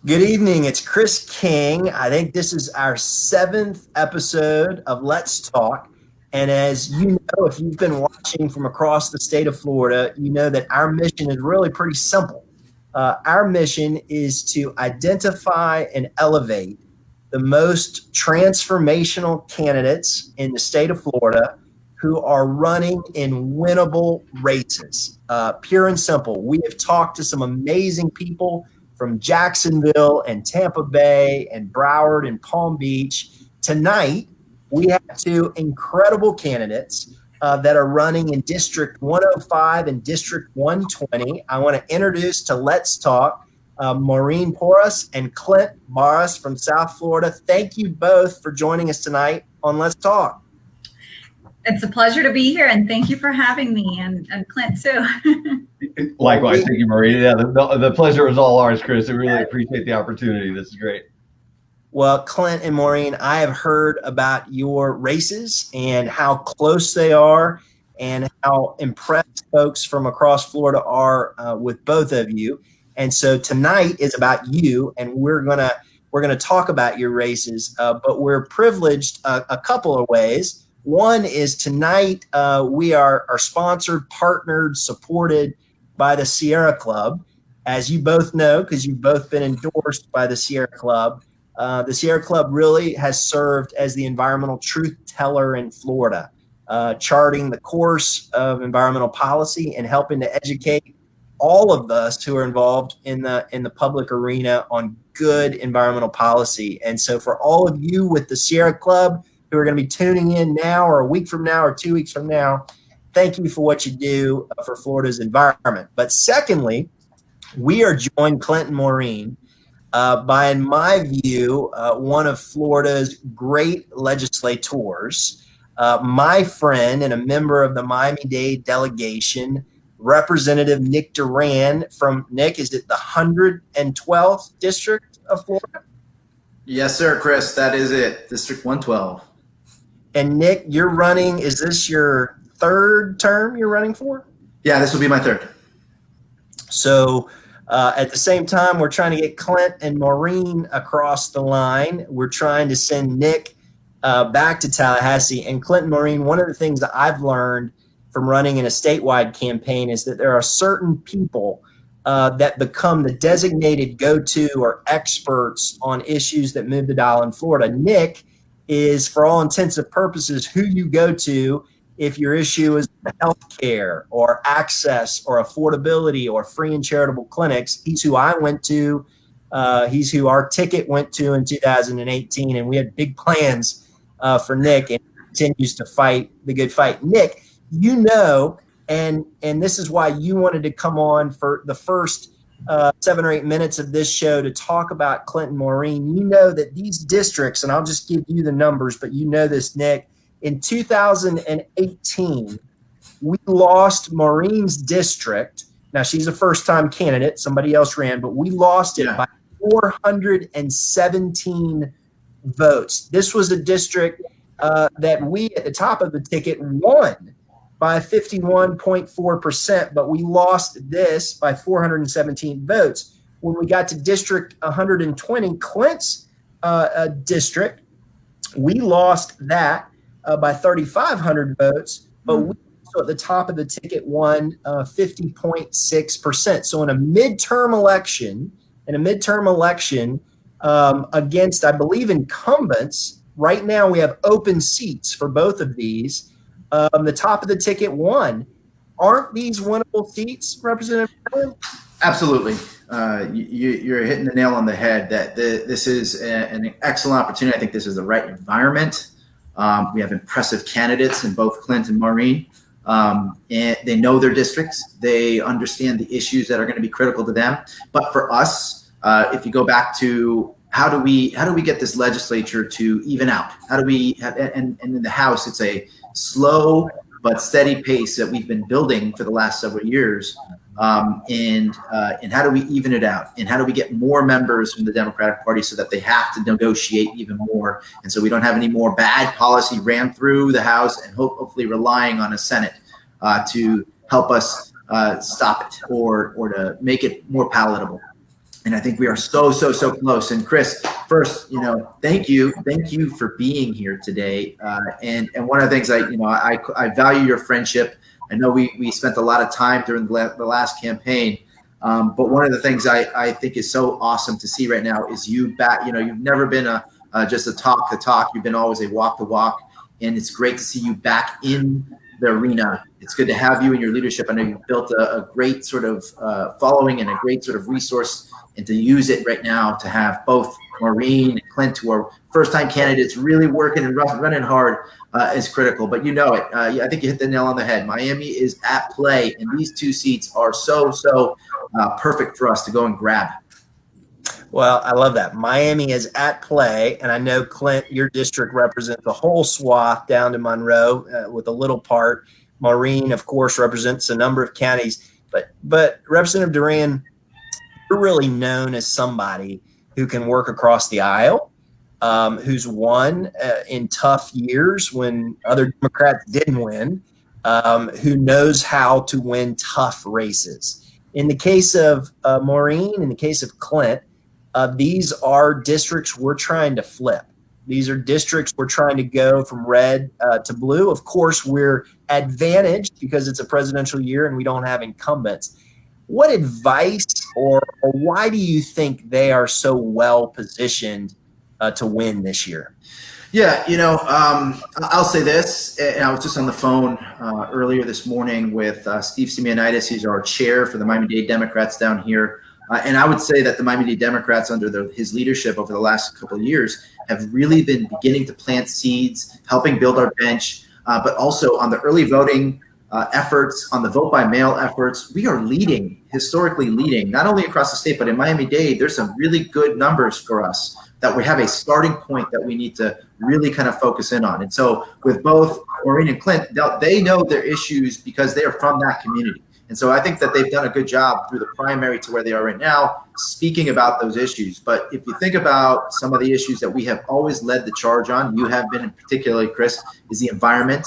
Good evening. It's Chris King. I think this is our seventh episode of Let's Talk. And as you know, if you've been watching from across the state of Florida, you know that our mission is really pretty simple. Our mission is to identify and elevate the most transformational candidates in the state of Florida who are running in winnable races. Pure and simple. We have talked to some amazing people from Jacksonville and Tampa Bay and Broward and Palm Beach. Tonight, we have two incredible candidates that are running in District 105 and District 120. I want to introduce to Let's Talk Maureen Porras and Clint Barras from South Florida. Thank you both for joining us tonight on Let's Talk. It's a pleasure to be here, and thank you for having me, and Clint too. Likewise, thank you, Maureen. Yeah, the pleasure is all ours, Chris. I really appreciate the opportunity. This is great. Well, Clint and Maureen, I have heard about your races and how close they are and how impressed folks from across Florida are with both of you. And so tonight is about you, and we're gonna talk about your races, but we're privileged a couple of ways. One is tonight we are sponsored, partnered, supported by the Sierra Club. As you both know, because you've both been endorsed by the Sierra Club, the Sierra Club really has served as the environmental truth teller in Florida, charting the course of environmental policy and helping to educate all of us who are involved in the public arena on good environmental policy. And so for all of you with the Sierra Club who are going to be tuning in now or a week from now or 2 weeks from now, thank you for what you do for Florida's environment. But secondly, we are joined, Clint and Maureen, by, in my view, one of Florida's great legislators, my friend and a member of the Miami-Dade Delegation, Representative Nick Duran from, Nick, is it the 112th District of Florida? Yes, sir, Chris. That is it. District 112. And Nick, you're running, is this your third term you're running for? Yeah, this will be my third. So at the same time, we're trying to get Clint and Maureen across the line. We're trying to send Nick back to Tallahassee. And Clint and Maureen, one of the things that I've learned from running in a statewide campaign is that there are certain people that become the designated go-to or experts on issues that move the dial in Florida. Nick is, for all intents and purposes, who you go to if your issue is health care or access or affordability or free and charitable clinics. He's who I went to. He's who our ticket went to in 2018, and we had big plans for Nick, and he continues to fight the good fight. Nick, you know, and this is why you wanted to come on for the first 7 or 8 minutes of this show to talk about Clint and Maureen. You know that these districts, and I'll just give you the numbers, but you know this, Nick, in 2018, we lost Maureen's district. Now, she's a first-time candidate. Somebody else ran, but we lost it by 417 votes. This was a district that we, at the top of the ticket, won by 51.4%, but we lost this by 417 votes. When we got to District 120, Clint's district, we lost that by 3,500 votes, but we also at the top of the ticket won 50.6%. So in a midterm election, against, I believe, incumbents, right now we have open seats for both of these. The top of the ticket won. Aren't these winnable seats, Representative Barras? Absolutely. You're hitting the nail on the head that this is an excellent opportunity. I think this is the right environment. We have impressive candidates in both Clint and Maureen. And they know their districts. They understand the issues that are going to be critical to them. But for us, if you go back to how do we get this legislature to even out? How do we have, and in the House, it's a slow but steady pace that we've been building for the last several years. And how do we even it out? And how do we get more members from the Democratic Party so that they have to negotiate even more? And so we don't have any more bad policy ran through the House and hopefully relying on a Senate to help us stop it or to make it more palatable. And I think we are so close. And Chris, first, thank you for being here today. And one of the things I value your friendship. I know we spent a lot of time during the last campaign, but one of the things I think is so awesome to see right now is you back. You've never been just a talk the talk. You've been always a walk the walk, and it's great to see you back in the arena. It's good to have you in your leadership. I know you've built a great sort of following and a great sort of resource, and to use it right now to have both Maureen and Clint, who are first-time candidates, really working and running hard is critical. But you know it. I think you hit the nail on the head. Miami is at play, and these two seats are so perfect for us to go and grab. Well, I love that. Miami is at play, and I know, Clint, your district represents the whole swath down to Monroe with a little part. Maureen, of course, represents a number of counties. But Representative Duran, you're really known as somebody who can work across the aisle, who's won in tough years when other Democrats didn't win, who knows how to win tough races. In the case of Maureen, in the case of Clint, these are districts we're trying to flip. These are districts we're trying to go from red to blue. Of course, we're advantaged because it's a presidential year and we don't have incumbents. What advice or why do you think they are so well positioned to win this year? Yeah, I'll say this, and I was just on the phone earlier this morning with Steve Simeonitis. He's our chair for the Miami-Dade Democrats down here. And I would say that the Miami-Dade Democrats, under his leadership over the last couple of years, have really been beginning to plant seeds, helping build our bench, but also on the early voting efforts, on the vote by mail efforts. We are historically leading, not only across the state, but in Miami-Dade. There's some really good numbers for us that we have a starting point that we need to really kind of focus in on. And so with both Maureen and Clint, they know their issues because they are from that community. And so I think that they've done a good job through the primary to where they are right now, speaking about those issues. But if you think about some of the issues that we have always led the charge on, you have been, particularly Chris, is the environment.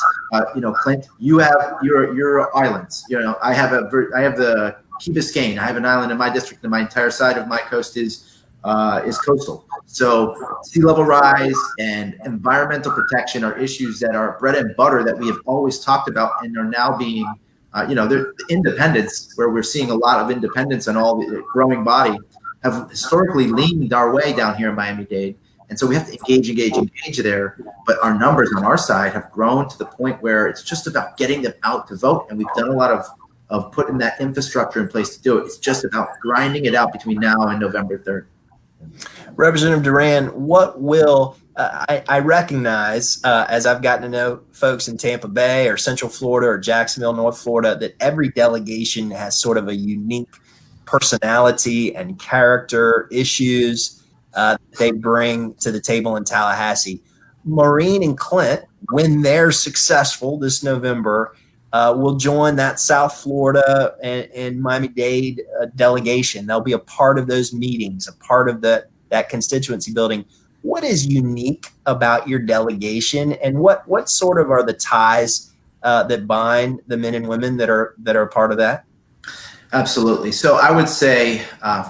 Clint, you have your islands. I have the Key Biscayne. I have an island in my district, and my entire side of my coast is coastal. So sea level rise and environmental protection are issues that are bread and butter that we have always talked about and are now being the independents, where we're seeing a lot of independents and all the growing body, have historically leaned our way down here in Miami-Dade. And so we have to engage there. But our numbers on our side have grown to the point where it's just about getting them out to vote. And we've done a lot of putting that infrastructure in place to do it. It's just about grinding it out between now and November 3rd. Representative Duran, what will I recognize as I've gotten to know folks in Tampa Bay or Central Florida or Jacksonville, North Florida, that every delegation has sort of a unique personality and character issues they bring to the table in Tallahassee. Maureen and Clint, when they're successful this November, will join that South Florida and Miami-Dade delegation. They'll be a part of those meetings, a part of that constituency building. What is unique about your delegation, and what sort of are the ties that bind the men and women that are a part of that? Absolutely. So I would say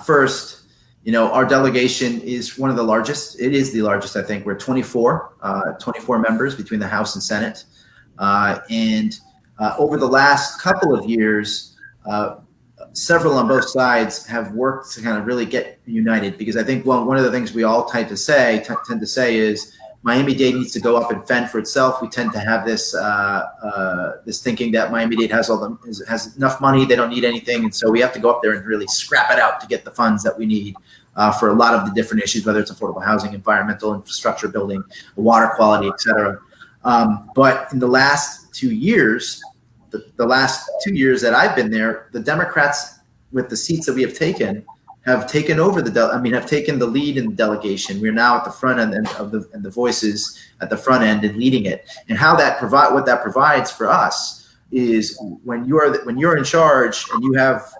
first, our delegation is one of the largest. It is the largest, I think. We're 24 members between the House and Senate. And over the last couple of years, several on both sides have worked to kind of really get united, because I think one of the things we all tend to say is Miami-Dade needs to go up and fend for itself. We tend to have this thinking that Miami-Dade has enough money, they don't need anything, and so we have to go up there and really scrap it out to get the funds that we need for a lot of the different issues, whether it's affordable housing, environmental infrastructure building, water quality, et cetera. But in the last 2 years, the last 2 years that I've been there, the Democrats, with the seats that we have taken over have taken the lead in the delegation. We're now at the front end of the voices at the front end and leading it. And what that provides for us is when you're in charge and you have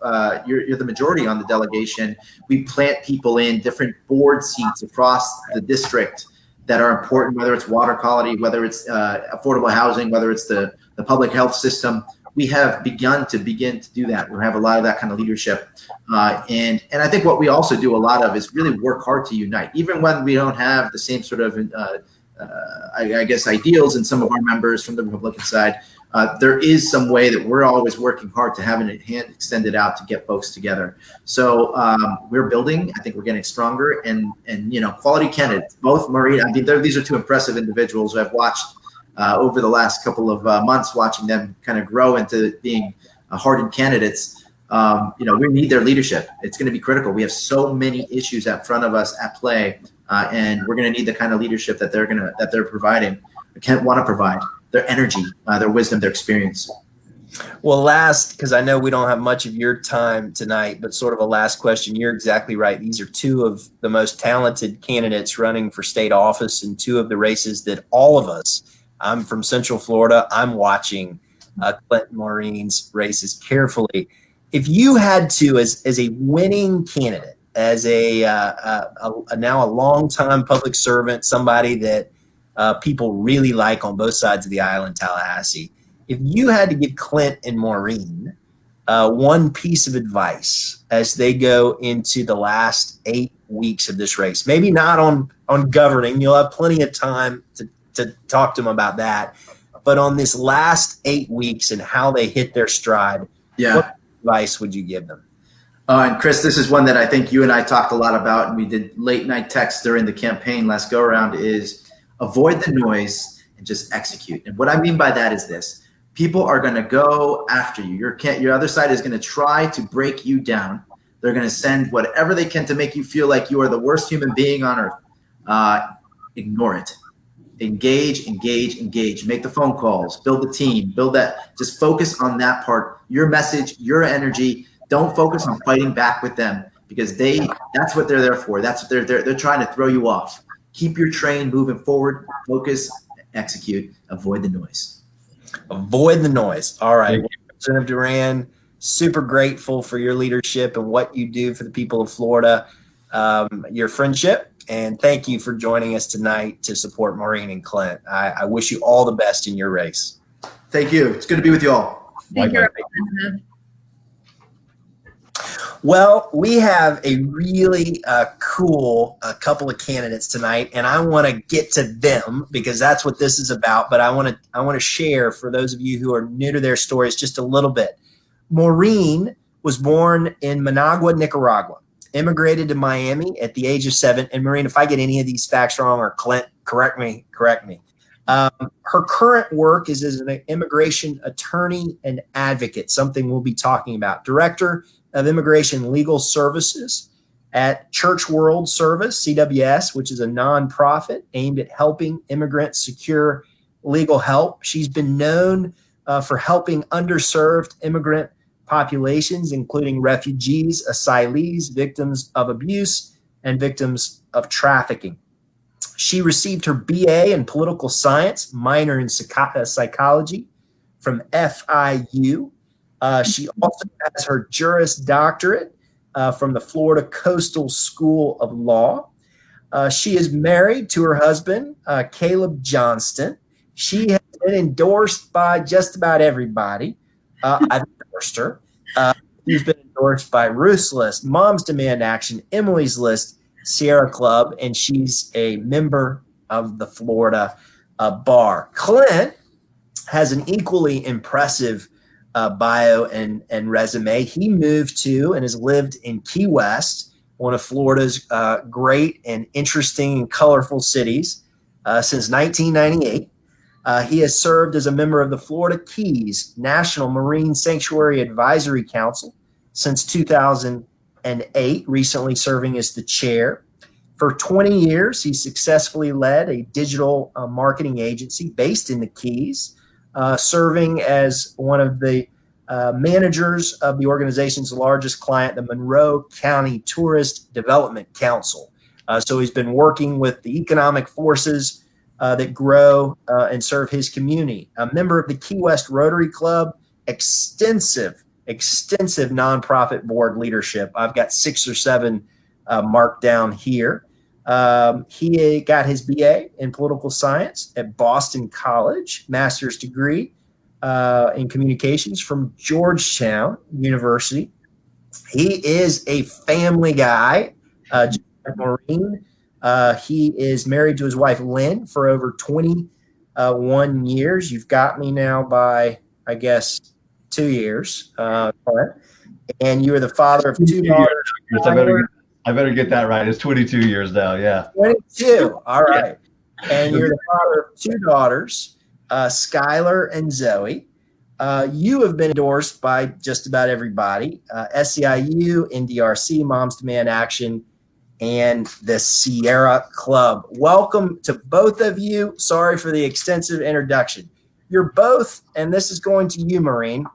you're the majority on the delegation, we plant people in different board seats across the district that are important, whether it's water quality, whether it's affordable housing, whether it's the public health system. we have begun to do that. We have a lot of that kind of leadership. And I think what we also do a lot of is really work hard to unite, even when we don't have the same sort of, I guess, ideals in some of our members from the Republican side. There is some way that we're always working hard to have a hand extended out to get folks together. So we're building. I think we're getting stronger, and quality candidates. Both Maureen. I mean, these are two impressive individuals who I've watched over the last couple of months, watching them kind of grow into being hardened candidates. We need their leadership. It's going to be critical. We have so many issues in front of us at play, and we're going to need the kind of leadership that they're providing. Want to provide their energy, their wisdom, their experience. Well, because I know we don't have much of your time tonight, but sort of a last question. You're exactly right. These are two of the most talented candidates running for state office, and two of the races that all of us. I'm from Central Florida. I'm watching Clint and Maureen's races carefully. If you had to, as a winning candidate, as now a longtime public servant, somebody that people really like on both sides of the aisle in Tallahassee, if you had to give Clint and Maureen one piece of advice as they go into the last 8 weeks of this race, maybe not on governing, you'll have plenty of time to talk to them about that, but on this last 8 weeks and how they hit their stride, what advice would you give them? And Chris, this is one that I think you and I talked a lot about, and we did late night texts during the campaign last go around, is avoid the noise and just execute. And what I mean by that is this: people are going to go after you. Your other side is going to try to break you down. They're going to send whatever they can to make you feel like you are the worst human being on earth. Ignore it. Engage. Make the phone calls. Build the team. Build that. Just focus on that part. Your message, your energy. Don't focus on fighting back with them, because that's what they're there for. That's what they're trying to throw you off. Keep your train moving forward. Focus, execute, avoid the noise. Avoid the noise. All right. Well, Representative Duran, super grateful for your leadership and what you do for the people of Florida, your friendship, and thank you for joining us tonight to support Maureen and Clint. I wish you all the best in your race. Thank you. It's good to be with you all. Thank you, Representative. Well, we have a really cool couple of candidates tonight, and I want to get to them because that's what this is about. But I want to share, for those of you who are new to their stories, just a little bit. Maureen was born in Managua, Nicaragua, immigrated to Miami at the age of 7. And Maureen, if I get any of these facts wrong, or Clint, correct me. Her current work is as an immigration attorney and advocate, something we'll be talking about. Director of Immigration Legal Services at Church World Service, CWS, which is a nonprofit aimed at helping immigrants secure legal help. She's been known for helping underserved immigrant populations, including refugees, asylees, victims of abuse, and victims of trafficking. She received her BA in political science, minor in psychology from FIU. She also has her Juris Doctorate from the Florida Coastal School of Law. She is married to her husband, Caleb Johnston. She has been endorsed by just about everybody. I've endorsed her. She's been endorsed by Ruth's List, Mom's Demand Action, Emily's List, Sierra Club, and she's a member of the Florida Bar. Clint has an equally impressive bio and resume. He moved to and has lived in Key West, one of Florida's great and interesting and colorful cities, since 1998. He has served as a member of the Florida Keys National Marine Sanctuary Advisory Council since 2008, recently serving as the chair. For 20 years, he successfully led a digital marketing agency based in the Keys, serving as one of the managers of the organization's largest client, the Monroe County Tourist Development Council. So he's been working with the economic forces that grow and serve his community. A member of the Key West Rotary Club, extensive nonprofit board leadership. I've got 6 or 7 marked down here. He got his BA in political science at Boston College, master's degree in communications from Georgetown University. He is a family guy, just like Maureen. He is married to his wife, Lynn, for over 21 years. You've got me now by, I guess, 2 years. And you are the father of two daughters. I better get that right. It's 22 years now. Yeah. 22. All right. And you're the father of two daughters, Skylar and Zoe. You have been endorsed by just about everybody, SEIU, NDRC, Moms Demand Action, and the Sierra Club. Welcome to both of you. Sorry for the extensive introduction. You're both, and this is going to you, Maureen,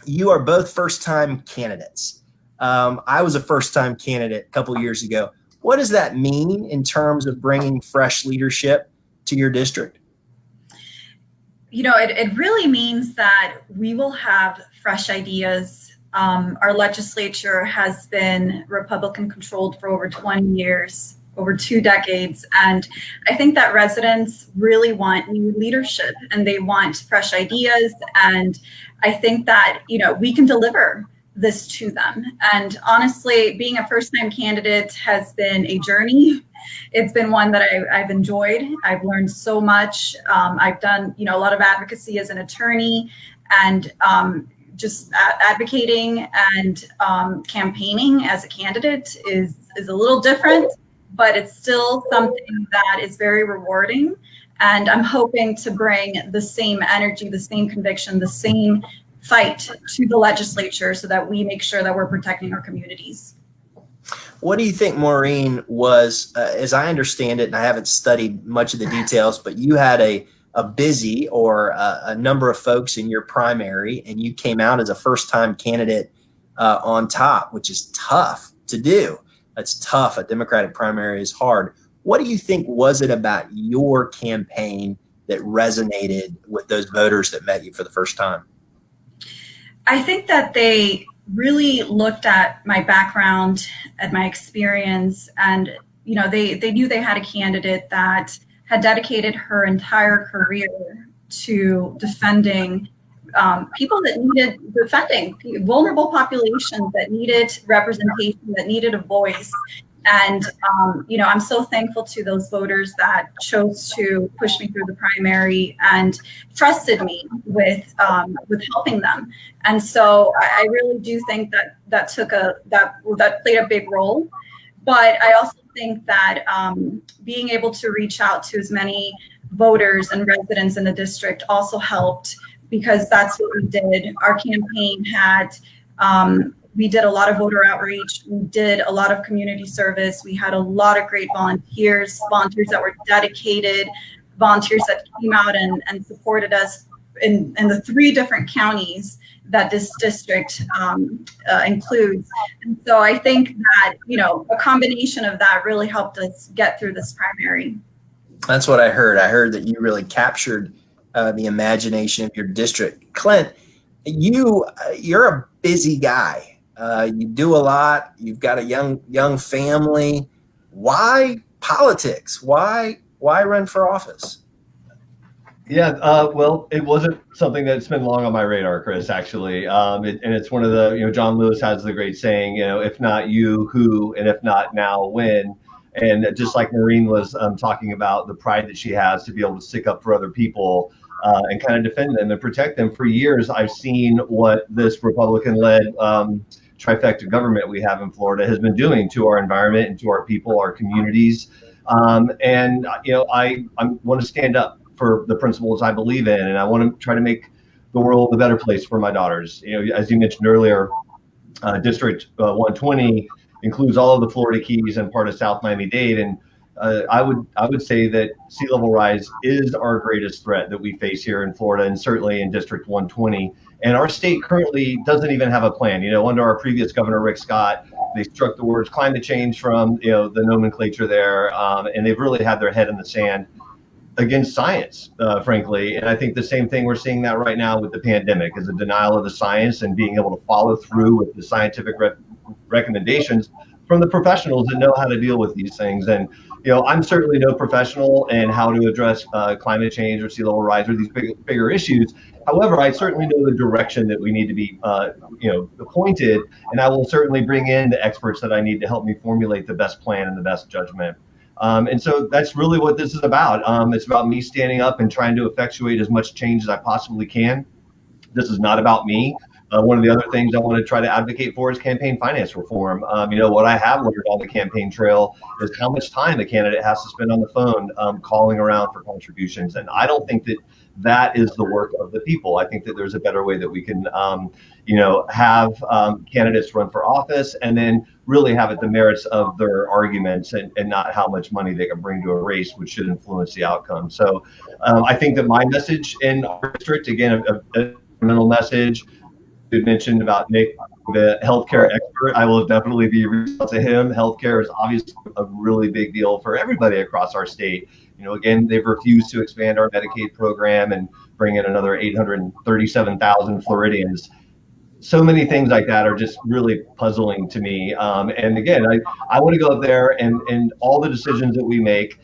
you are both first-time candidates. I was a first-time candidate a couple of years ago. What does that mean in terms of bringing fresh leadership to your district? You know, it really means that we will have fresh ideas. Our legislature has been Republican controlled for over 20 years, over 2 decades. And I think that residents really want new leadership and they want fresh ideas. And I think that, you know, we can deliver this to them. And honestly, being a first-time candidate has been a journey. It's been one that I've enjoyed. I've learned so much. I've done, you know, a lot of advocacy as an attorney, and just advocating and campaigning as a candidate is a little different, but it's still something that is very rewarding. And I'm hoping to bring the same energy, the same conviction, the same fight to the legislature so that we make sure that we're protecting our communities. What do you think, Maureen, was, as I understand it, and I haven't studied much of the details, but you had a busy or a number of folks in your primary, and you came out as a first-time candidate on top, which is tough to do. It's tough. A Democratic primary is hard. What do you think was it about your campaign that resonated with those voters that met you for the first time? I think that they really looked at my background, at my experience, and you know, they knew they had a candidate that had dedicated her entire career to defending people that needed defending, vulnerable populations that needed representation, that needed a voice. And you know, I'm so thankful to those voters that chose to push me through the primary and trusted me with helping them. And so I really do think that played a big role. But I also think that being able to reach out to as many voters and residents in the district also helped, because that's what we did. Our campaign had we did a lot of voter outreach. We did a lot of community service. We had a lot of great volunteers that were dedicated, volunteers that came out and supported us in the 3 different counties that this district includes. And so I think that, you know, a combination of that really helped us get through this primary. That's what I heard. I heard that you really captured the imagination of your district. Clint, you're a busy guy. You do a lot. You've got a young family. Why politics? Why run for office? Yeah, well, it wasn't something that's been long on my radar, Chris, actually. And it's one of the, you know, John Lewis has the great saying, you know, if not you, who, and if not now, when. And just like Maureen was talking about the pride that she has to be able to stick up for other people and kind of defend them and protect them. For years, I've seen what this Republican-led trifecta government we have in Florida has been doing to our environment and to our people, our communities. And, you know, I want to stand up for the principles I believe in, and I want to try to make the world a better place for my daughters. You know, as you mentioned earlier, District 120 includes all of the Florida Keys and part of South Miami-Dade, and I would say that sea level rise is our greatest threat that we face here in Florida, and certainly in District 120. And our state currently doesn't even have a plan. You know, under our previous governor, Rick Scott, they struck the words climate change from, you know, the nomenclature there, and they've really had their head in the sand against science, frankly. And I think the same thing we're seeing that right now with the pandemic is a denial of the science and being able to follow through with the scientific recommendations, from the professionals that know how to deal with these things. And I'm certainly no professional in how to address climate change or sea level rise or these bigger issues. However, I certainly know the direction that we need to be pointed, and I will certainly bring in the experts that I need to help me formulate the best plan and the best judgment. And so that's really what this is about. It's about me standing up and trying to effectuate as much change as I possibly can. This is not about me. One of the other things I want to try to advocate for is campaign finance reform. What I have learned on the campaign trail is how much time a candidate has to spend on the phone calling around for contributions. And I don't think that that is the work of the people. I think that there's a better way that we can, have candidates run for office and then really have it the merits of their arguments and not how much money they can bring to a race, which should influence the outcome. So I think that my message in our district, again, a mental message. You mentioned about Nick, the healthcare expert. I will definitely be reaching out to him. Healthcare is obviously a really big deal for everybody across our state. Again, they've refused to expand our Medicaid program and bring in another 837,000 Floridians. So many things like that are just really puzzling to me. And again, I want to go up there and all the decisions that we make,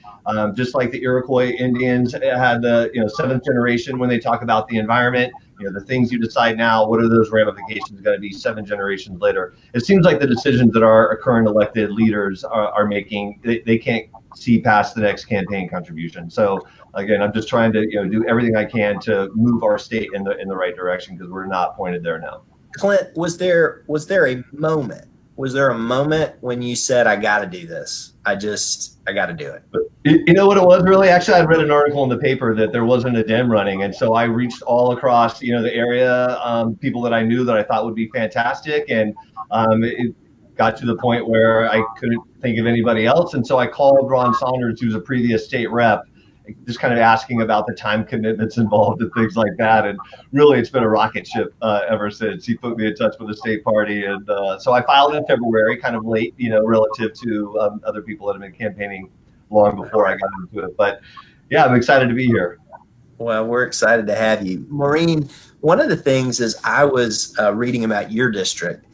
just like the Iroquois Indians had the seventh generation when they talk about the environment. The things you decide now, what are those ramifications going to be 7 generations later? It seems like the decisions that our current elected leaders are making, they can't see past the next campaign contribution. So again, I'm just trying to do everything I can to move our state in the right direction, because we're not pointed there now. Clint, was there a moment? Was there a moment when you said, I got to do this? I got to do it. You know what it was really? Actually, I read an article in the paper that there wasn't a Dem running. And so I reached all across, the area, people that I knew that I thought would be fantastic. And it got to the point where I couldn't think of anybody else. And so I called Ron Saunders, who's a previous state rep, just kind of asking about the time commitments involved and things like that. And really, it's been a rocket ship ever since. He put me in touch with the state party. And so I filed in February, kind of late, relative to other people that have been campaigning long before I got into it. But yeah, I'm excited to be here. Well, we're excited to have you. Maureen, one of the things as I was reading about your district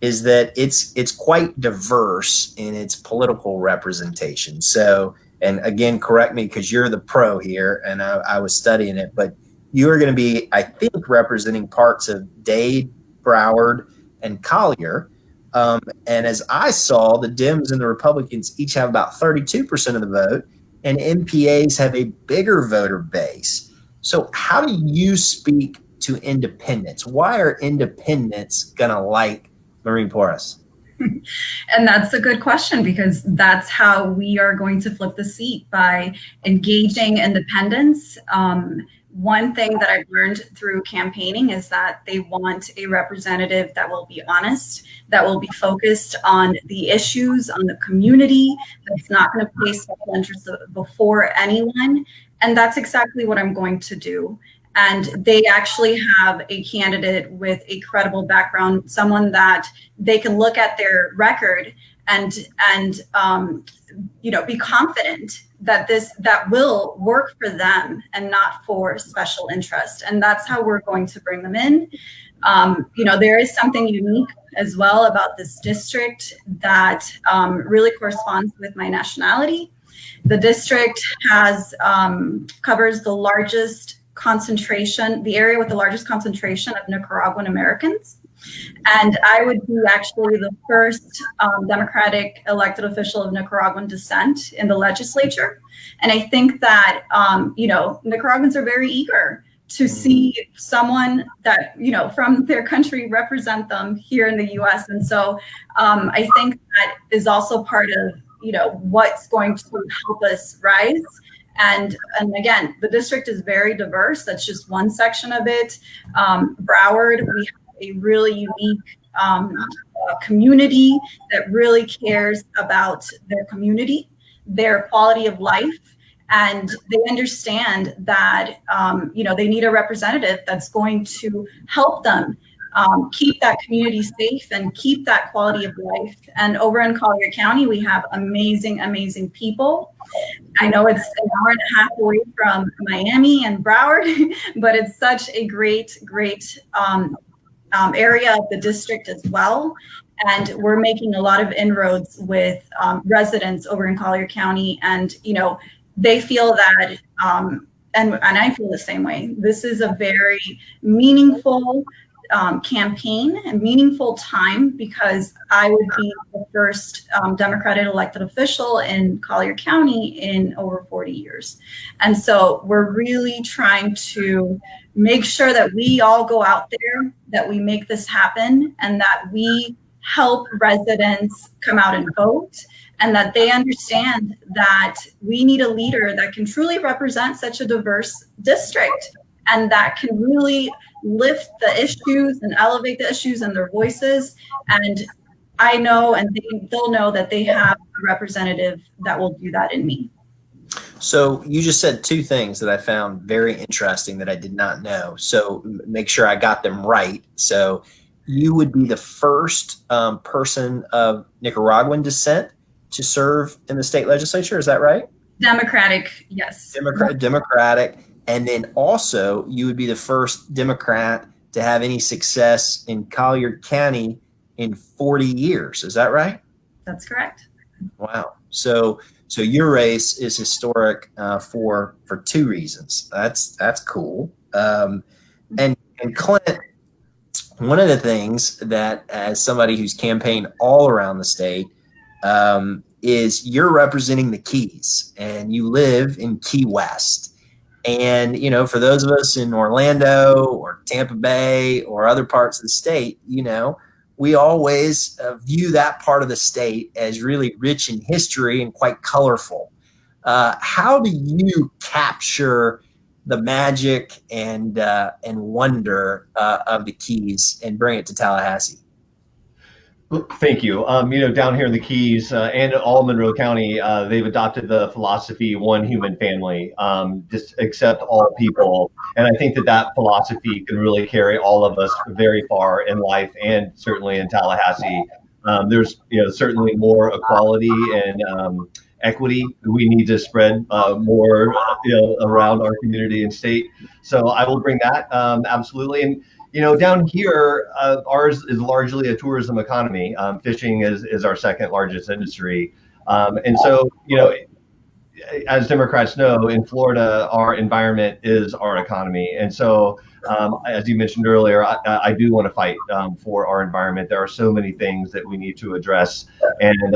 is that it's quite diverse in its political representation. So, and again, correct me because you're the pro here and I was studying it, but you are going to be, I think, representing parts of Dade, Broward, and Collier. And as I saw, the Dems and the Republicans each have about 32% of the vote, and MPAs have a bigger voter base. So how do you speak to independents? Why are independents going to like Maureen Porras? And that's a good question, because that's how we are going to flip the seat, by engaging independents. One thing that I've learned through campaigning is that they want a representative that will be honest, that will be focused on the issues, on the community, that's not going to place special interests before anyone. And that's exactly what I'm going to do. And they actually have a candidate with a credible background, someone that they can look at their record and be confident that that will work for them and not for special interest. And that's how we're going to bring them in. There is something unique as well about this district that really corresponds with my nationality. The district covers the largest concentration, the area with the largest concentration of Nicaraguan Americans. And I would be actually the first Democratic elected official of Nicaraguan descent in the legislature. And I think that, Nicaraguans are very eager to see someone that, from their country represent them here in the US. And so I think that is also part of, what's going to help us rise. And again, the district is very diverse. That's just one section of it. Broward, we have a really unique community that really cares about their community, their quality of life. And they understand that, they need a representative that's going to help them keep that community safe and keep that quality of life. And over in Collier County, we have amazing, amazing people. I know it's an hour and a half away from Miami and Broward, but it's such a great area of the district as well. and we're making a lot of inroads with residents over in Collier County, and they feel that, and I feel the same way. This is a very meaningful campaign and meaningful time, because I would be the first Democratic elected official in Collier County in over 40 years. And so we're really trying to make sure that we all go out there, that we make this happen, and that we help residents come out and vote, and that they understand that we need a leader that can truly represent such a diverse district, and that can really lift the issues and elevate the issues and their voices. And I know, and they'll know that they have a representative that will do that in me. So you just said two things that I found very interesting that I did not know. So make sure I got them right. So you would be the first person of Nicaraguan descent to serve in the state legislature. Is that right? Democratic, yes. Democratic. And then also you would be the first Democrat to have any success in Collier County in 40 years. Is that right? That's correct. Wow. So your race is historic for two reasons. That's cool. And Clint, one of the things that, as somebody who's campaigned all around the state, is you're representing the Keys, and you live in Key West. And, for those of us in Orlando or Tampa Bay or other parts of the state, we always view that part of the state as really rich in history and quite colorful. How do you capture the magic and wonder of the Keys and bring it to Tallahassee? Thank you. Down here in the Keys and all Monroe County, they've adopted the philosophy, one human family, just accept all people. And I think that philosophy can really carry all of us very far in life, and certainly in Tallahassee. There's, certainly more equality and equity we need to spread more, around our community and state. So I will bring that, absolutely. And down here, ours is largely a tourism economy. Fishing is our second largest industry. And so, as Democrats know, in Florida, our environment is our economy. And so, as you mentioned earlier, I do want to fight for our environment. There are so many things that we need to address. And,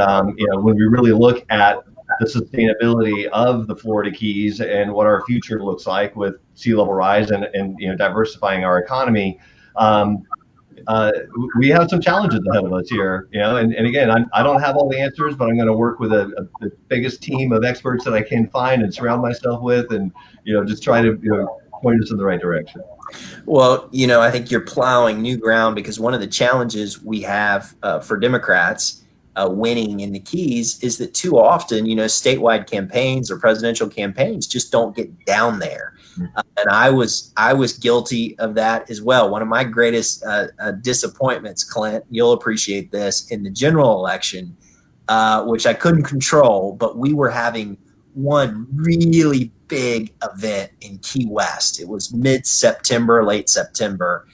when we really look at the sustainability of the Florida Keys and what our future looks like with sea level rise and diversifying our economy, we have some challenges ahead of us here. And again, I don't have all the answers, but I'm going to work with the biggest team of experts that I can find and surround myself with, and just try to point us in the right direction. Well, I think you're plowing new ground, because one of the challenges we have for Democrats winning in the Keys is that too often, statewide campaigns or presidential campaigns just don't get down there. And I was guilty of that as well. One of my greatest disappointments, Clint, you'll appreciate this, in the general election, which I couldn't control, but we were having one really big event in Key West. It was mid-September, late September.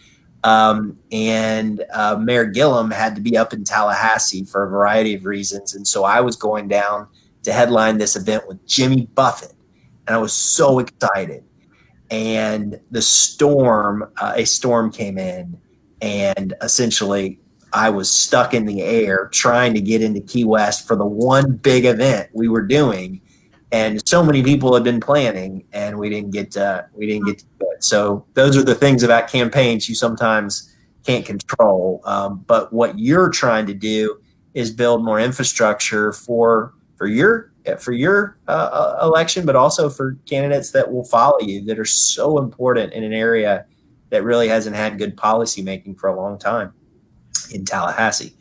And Mayor Gillum had to be up in Tallahassee for a variety of reasons. And so I was going down to headline this event with Jimmy Buffett. And I was so excited. And a storm came in, and essentially I was stuck in the air trying to get into Key West for the one big event we were doing. And so many people had been planning, and we didn't get to do it. So those are the things about campaigns you sometimes can't control. But what you're trying to do is build more infrastructure for your election, but also for candidates that will follow you, that are so important in an area that really hasn't had good policy making for a long time in Tallahassee.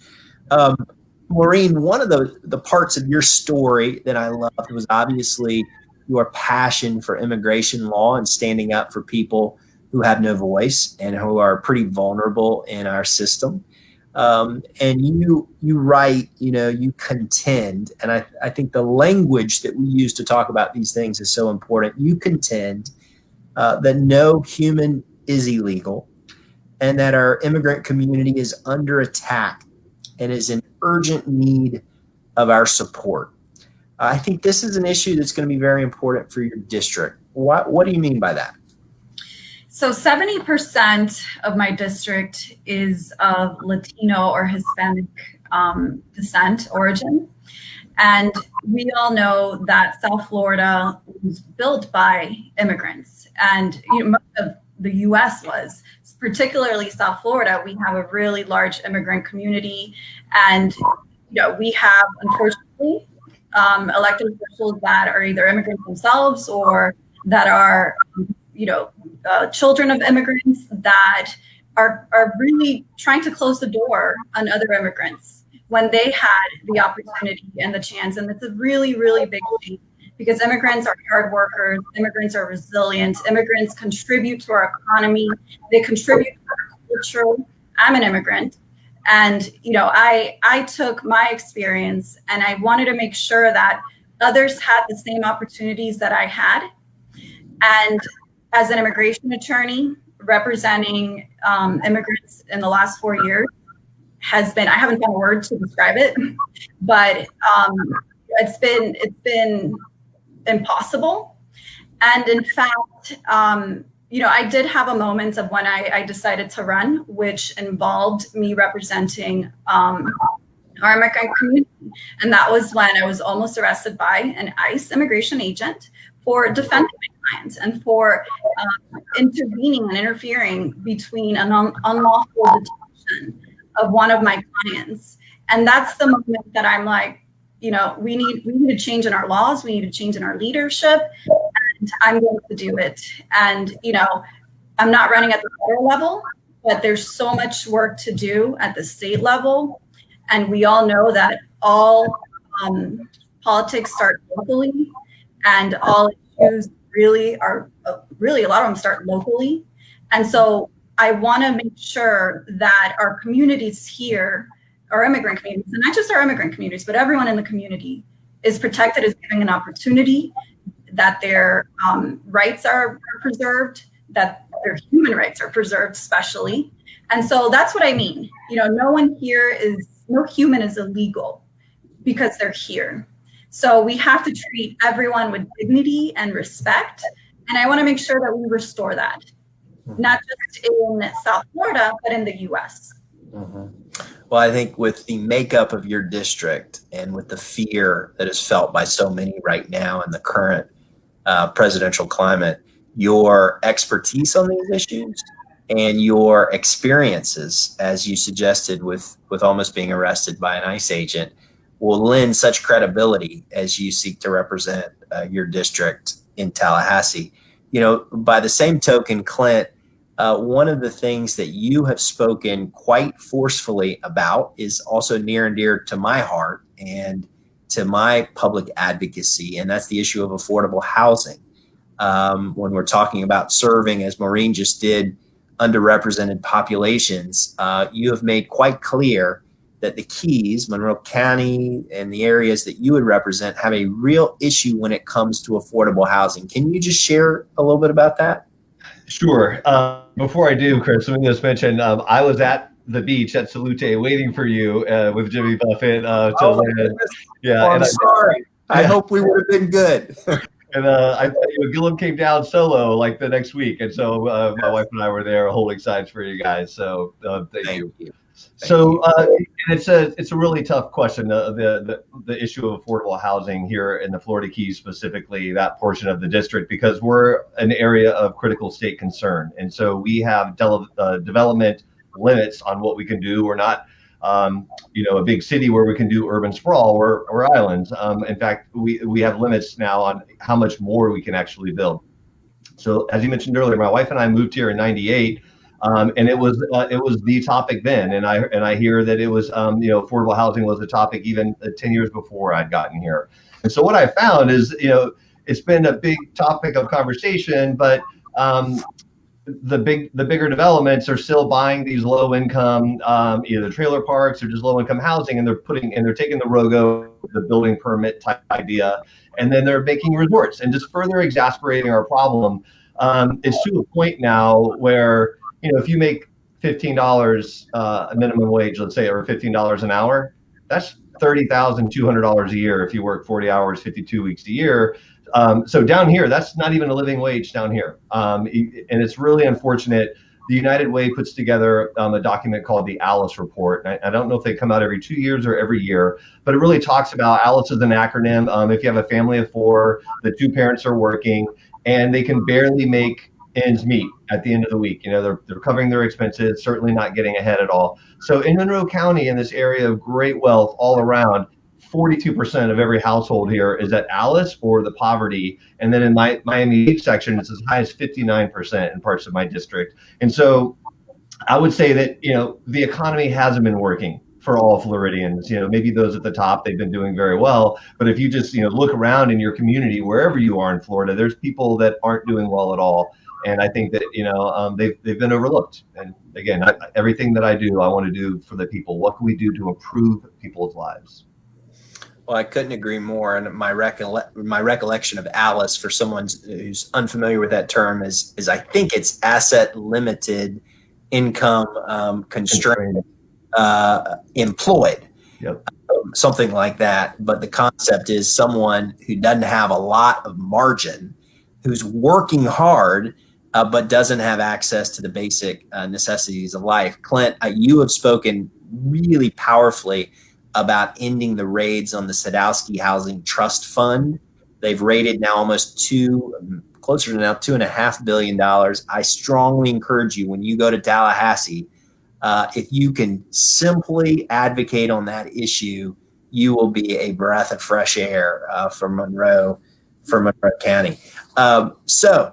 Maureen, one of the parts of your story that I loved was obviously your passion for immigration law and standing up for people who have no voice and who are pretty vulnerable in our system. And you write, you contend, and I think the language that we use to talk about these things is so important. You contend that no human is illegal, and that our immigrant community is under attack and is in urgent need of our support. I think this is an issue that's going to be very important for your district. What do you mean by that? So 70% of my district is of Latino or Hispanic descent, origin. And we all know that South Florida was built by immigrants, and most of the U.S. was, particularly South Florida. We have a really large immigrant community, and we have, unfortunately, elected officials that are either immigrants themselves or that are, children of immigrants that are really trying to close the door on other immigrants when they had the opportunity and the chance. And it's a really, really big shame, because immigrants are hard workers, immigrants are resilient, immigrants contribute to our economy, they contribute to our culture. I'm an immigrant, and I took my experience and I wanted to make sure that others had the same opportunities that I had. And as an immigration attorney representing immigrants in the last 4 years, I haven't found a word to describe it, but it's been impossible. And in fact, I did have a moment of when I decided to run, which involved me representing our immigrant community. And that was when I was almost arrested by an ICE immigration agent for defending my clients and for intervening and interfering between an unlawful detention of one of my clients. And that's the moment that I'm like, we need a change in our laws. We need a change in our leadership, and I'm going to do it. And, I'm not running at the federal level, but there's so much work to do at the state level. And we all know that all politics start locally, and all issues really a lot of them start locally. And so I want to make sure that our communities here, our immigrant communities, and not just our immigrant communities, but everyone in the community, is protected, is given an opportunity, that their rights are preserved, that their human rights are preserved, especially. And so that's what I mean. No human is illegal because they're here. So we have to treat everyone with dignity and respect. And I want to make sure that we restore that, not just in South Florida, but in the U.S. Mm-hmm. Well, I think with the makeup of your district and with the fear that is felt by so many right now in the current presidential climate, your expertise on these issues and your experiences, as you suggested, with almost being arrested by an ICE agent, will lend such credibility as you seek to represent your district in Tallahassee. By the same token, Clint, one of the things that you have spoken quite forcefully about is also near and dear to my heart and to my public advocacy, and that's the issue of affordable housing. When we're talking about serving, as Maureen just did, underrepresented populations, you have made quite clear that the Keys, Monroe County, and the areas that you would represent have a real issue when it comes to affordable housing. Can you just share a little bit about that? Sure. Before I do, Chris, let me just mention, I was at the beach at Salute waiting for you with Jimmy Buffett to land. Yeah, I'm sorry. I hope we would have been good. And I Gillum came down solo like the next week, and so my wife and I were there holding signs for you guys. So thank you. And it's a really tough question. The issue of affordable housing here in the Florida Keys, specifically that portion of the district, because we're an area of critical state concern, and so we have development limits on what we can do. We're not a big city where we can do urban sprawl. We're islands. In fact, we have limits now on how much more we can actually build. So as you mentioned earlier, my wife and I moved here in '98, and it was the topic then. And I hear that it was affordable housing was a topic even 10 years before I'd gotten here. And so what I found is it's been a big topic of conversation, but the bigger developments are still buying these low income either trailer parks or just low income housing, and they're taking the ROGO, the building permit type idea, and then they're making resorts and just further exasperating our problem. It's to a point now where if you make $15 a minimum wage, let's say, or $15 an hour, that's $30,200 a year if you work 40 hours, 52 weeks a year. So down here, that's not even a living wage down here. And it's really unfortunate. The United Way puts together a document called the ALICE report. I don't know if they come out every 2 years or every year, but it really talks about, ALICE is an acronym. If you have a family of 4, the 2 parents are working and they can barely make ends meet at the end of the week. They're covering their expenses, certainly not getting ahead at all. So in Monroe County, in this area of great wealth all around, 42% of every household here is at ALICE or the poverty. And then in my Miami Beach section, it's as high as 59% in parts of my district. And so I would say that, the economy hasn't been working for all Floridians. Maybe those at the top, they've been doing very well. But if you just, look around in your community, wherever you are in Florida, there's people that aren't doing well at all. And I think that, they've been overlooked. And again, everything that I do, I want to do for the people. What can we do to improve people's lives? Well, I couldn't agree more. And my recollection of ALICE, for someone who's unfamiliar with that term, is I think it's asset limited income constrained employed. Yep. Something like that. But the concept is someone who doesn't have a lot of margin, who's working hard, but doesn't have access to the basic necessities of life. Clint, you have spoken really powerfully about ending the raids on the Sadowski Housing Trust Fund. They've raided now almost closer to now $2.5 billion. I strongly encourage you, when you go to Tallahassee, if you can simply advocate on that issue, you will be a breath of fresh air for Monroe County. So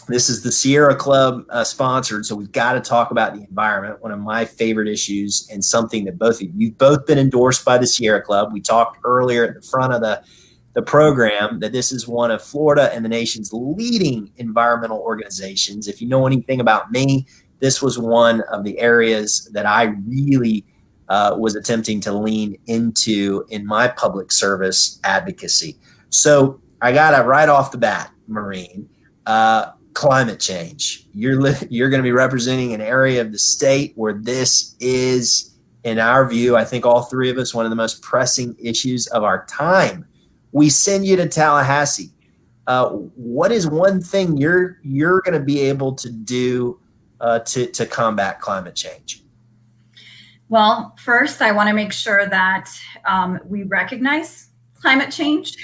this is the Sierra Club sponsored, so we've got to talk about the environment, one of my favorite issues, and something that you've both been endorsed by the Sierra Club. We talked earlier at the front of the program that this is one of Florida and the nation's leading environmental organizations. If you know anything about me, this was one of the areas that I really was attempting to lean into in my public service advocacy. So I got it right off the bat, Maureen. Climate change. You're going to be representing an area of the state where this is, in our view, I think all three of us, one of the most pressing issues of our time. We send you to Tallahassee. What is one thing you're going to be able to do to combat climate change? Well, first, I want to make sure that we recognize climate change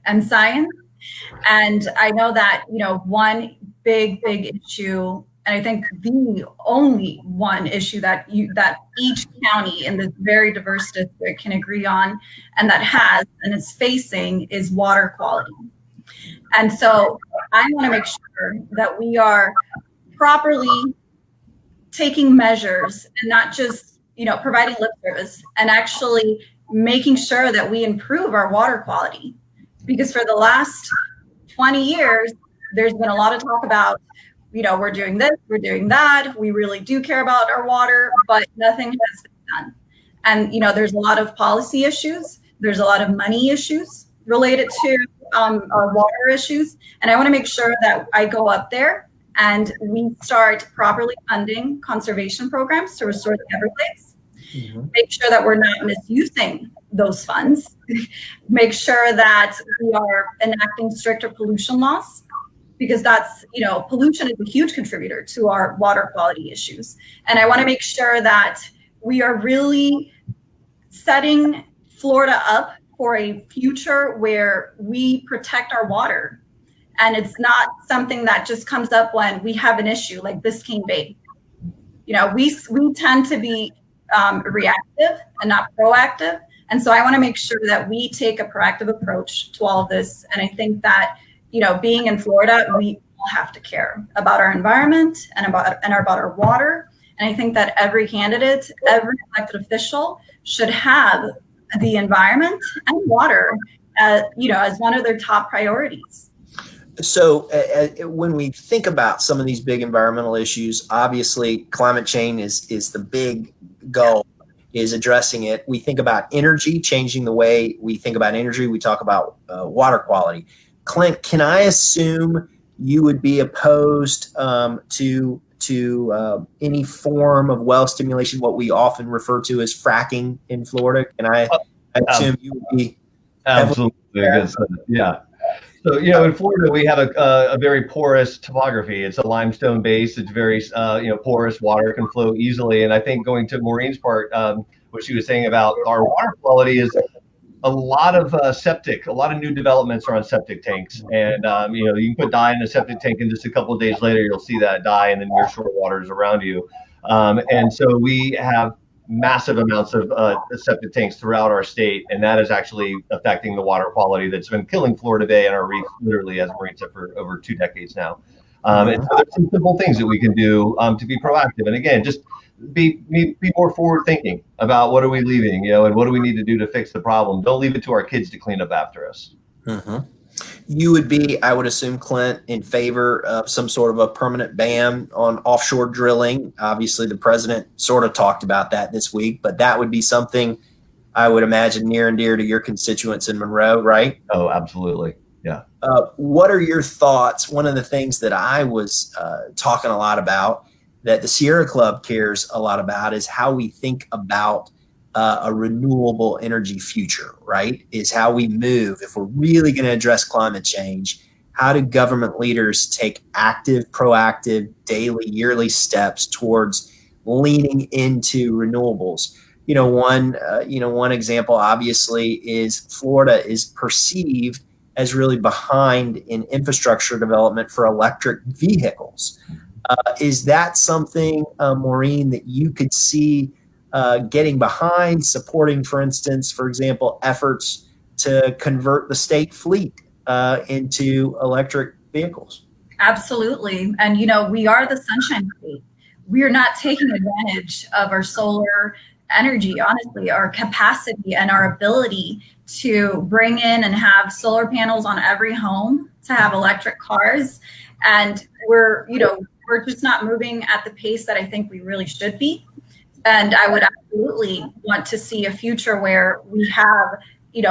and science. And I know that, one big issue, and I think the only one issue that each county in this very diverse district can agree on, and that has and is facing, is water quality. And so I want to make sure that we are properly taking measures and not just, providing lip service, and actually making sure that we improve our water quality. Because for the last 20 years, there's been a lot of talk about, we're doing this, we're doing that. We really do care about our water, but nothing has been done. And, there's a lot of policy issues. There's a lot of money issues related to our water issues. And I want to make sure that I go up there and we start properly funding conservation programs to restore the Everglades. Mm-hmm. Make sure that we're not misusing those funds. Make sure that we are enacting stricter pollution laws, because that's, pollution is a huge contributor to our water quality issues. And I want to make sure that we are really setting Florida up for a future where we protect our water. And it's not something that just comes up when we have an issue like Biscayne Bay. We tend to be reactive and not proactive. And so I want to make sure that we take a proactive approach to all of this. And I think that, being in Florida, we all have to care about our environment and about our water. And I think that every candidate, every elected official should have the environment and water, as one of their top priorities. So when we think about some of these big environmental issues, obviously climate change is the big goal, is addressing it. We think about energy, changing the way we think about energy. We talk about water quality. Clint, can I assume you would be opposed to to any form of well stimulation, what we often refer to as fracking in Florida? And I assume you would be absolutely good. Yeah. So, in Florida, we have a very porous topography. It's a limestone base. It's very, porous. Water can flow easily. And I think going to Maureen's part, what she was saying about our water quality is a lot of a lot of new developments are on septic tanks. And, you can put dye in a septic tank and just a couple of days later, you'll see that dye in the nearshore waters around you. And so we have massive amounts of septic tanks throughout our state, and that is actually affecting the water quality that's been killing Florida Bay and our reef, literally, as Maureen said, for over 2 decades now. And so there's some simple things that we can do to be proactive. And again, just be more forward thinking about what are we leaving, and what do we need to do to fix the problem. Don't leave it to our kids to clean up after us. You would be, I would assume, Clint, in favor of some sort of a permanent ban on offshore drilling. Obviously, the president sort of talked about that this week, but that would be something I would imagine near and dear to your constituents in Monroe, right? Oh, absolutely. Yeah. What are your thoughts? One of the things that I was talking a lot about, that the Sierra Club cares a lot about, is how we think about a renewable energy future, right? Is how we move. If we're really going to address climate change, how do government leaders take active, proactive, daily, yearly steps towards leaning into renewables? One example obviously is Florida is perceived as really behind in infrastructure development for electric vehicles. Is that something, Maureen, that you could see getting behind, supporting, for example, efforts to convert the state fleet into electric vehicles? Absolutely. And, we are the Sunshine State. We are not taking advantage of our solar energy, honestly, our capacity and our ability to bring in and have solar panels on every home, to have electric cars. And we're just not moving at the pace that I think we really should be. And I would absolutely want to see a future where we have,